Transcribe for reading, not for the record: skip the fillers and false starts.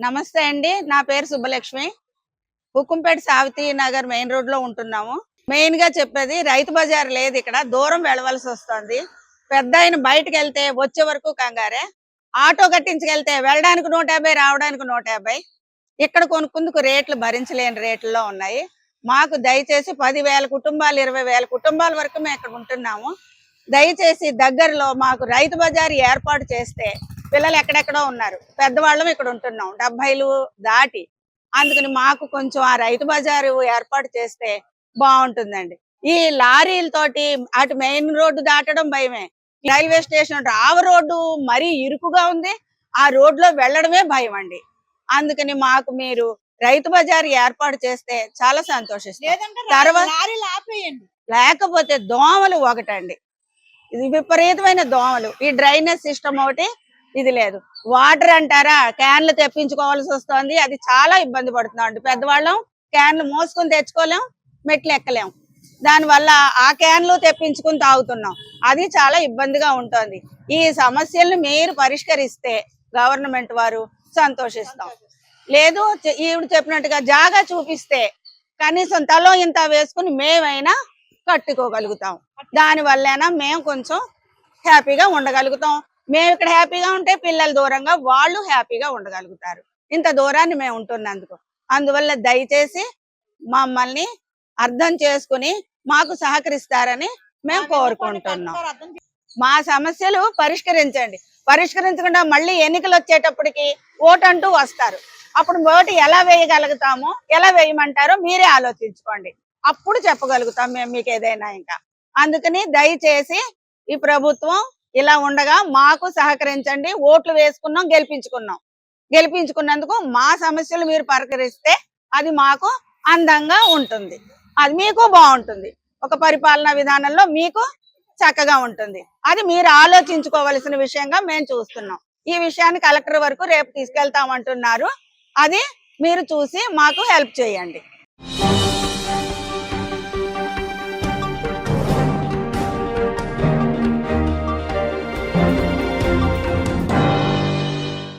నమస్తే అండి. నా పేరు సుబ్బలక్ష్మి. హుకుంపేట సావిత్రి నగర్ మెయిన్ రోడ్ లో ఉంటున్నాము. మెయిన్ గా చెప్పేది రైతు బజార్ లేదు, ఇక్కడ దూరం వెళ్ళవలసి వస్తుంది. పెద్ద ఆయన బయటకు వెళ్తే వచ్చే వరకు కంగారే. ఆటో కట్టించుకెళ్తే వెళ్ళడానికి 150, రావడానికి 150. ఇక్కడ కొనుక్కుందుకు రేట్లు భరించలేని రేట్లలో ఉన్నాయి. మాకు దయచేసి 10,000 కుటుంబాలు 20,000 కుటుంబాల వరకు మేము ఇక్కడ ఉంటున్నాము. దయచేసి దగ్గరలో మాకు రైతు బజార్ ఏర్పాటు చేస్తే, పిల్లలు ఎక్కడెక్కడో ఉన్నారు, పెద్దవాళ్ళం ఇక్కడ ఉంటున్నాం 70లు దాటి. అందుకని మాకు కొంచెం ఆ రైతు బజారు ఏర్పాటు చేస్తే బాగుంటుందండి. ఈ లారీలతోటి అటు మెయిన్ రోడ్డు దాటడం భయమే, రైల్వే స్టేషన్ రావ రోడ్డు మరీ ఇరుకుగా ఉంది, ఆ రోడ్లో వెళ్ళడమే భయం అండి. అందుకని మాకు మీరు రైతు బజార్ ఏర్పాటు చేస్తే చాలా సంతోషిస్తాం. తర్వాత లేకపోతే దోమలు ఒకటండి, ఇది విపరీతమైన దోమలు. ఈ డ్రైనేజ్ సిస్టమ్ ఒకటి ఇది లేదు. వాటర్ అంటారా, క్యాన్లు తెప్పించుకోవాల్సి వస్తుంది. అది చాలా ఇబ్బంది పడుతున్నాం అండి. పెద్దవాళ్ళం క్యాన్లు మోసుకొని తెచ్చుకోలేం, మెట్లు ఎక్కలేం. దానివల్ల ఆ క్యాన్లు తెప్పించుకుని తాగుతున్నాం. అది చాలా ఇబ్బందిగా ఉంటుంది. ఈ సమస్యలను మీరు పరిష్కరిస్తే గవర్నమెంట్ వారు సంతోషిస్తాం. లేదు ఈవిడ చెప్పినట్టుగా జాగా చూపిస్తే కనీసం తలో ఇంత వేసుకుని మేమైనా కట్టుకోగలుగుతాం. దానివల్లైనా మేము కొంచెం హ్యాపీగా ఉండగలుగుతాం. మేము ఇక్కడ హ్యాపీగా ఉంటే పిల్లల దూరంగా వాళ్ళు హ్యాపీగా ఉండగలుగుతారు, ఇంత దూరాన్ని మేము ఉంటున్నందుకు. అందువల్ల దయచేసి మమ్మల్ని అర్థం చేసుకుని మాకు సహకరిస్తారని మేము కోరుకుంటున్నాం. మా సమస్యలు పరిష్కరించండి. పరిష్కరించకుండా మళ్ళీ ఎన్నికలు వచ్చేటప్పటికి ఓటు అంటూ వస్తారు. అప్పుడు ఓటు ఎలా వేయగలుగుతామో, ఎలా వేయమంటారో మీరే ఆలోచించుకోండి. అప్పుడు చెప్పగలుగుతాం మేము మీకు ఏదైనా. ఇంకా అందుకని దయచేసి ఈ ప్రభుత్వం ఇలా ఉండగా మాకు సహకరించండి. ఓట్లు వేసుకున్నాం, గెలిపించుకున్నందుకు మా సమస్యలు మీరు పరిష్కరిస్తే అది మాకు అందంగా ఉంటుంది, అది మీకు బాగుంటుంది. ఒక పరిపాలనా విధానంలో మీకు చక్కగా ఉంటుంది. అది మీరు ఆలోచించుకోవలసిన విషయంగా మేము చూస్తున్నాం. ఈ విషయాన్ని కలెక్టర్ వరకు రేపు తీసుకెళ్తామంటున్నారు. అది మీరు చూసి మాకు హెల్ప్ చేయండి.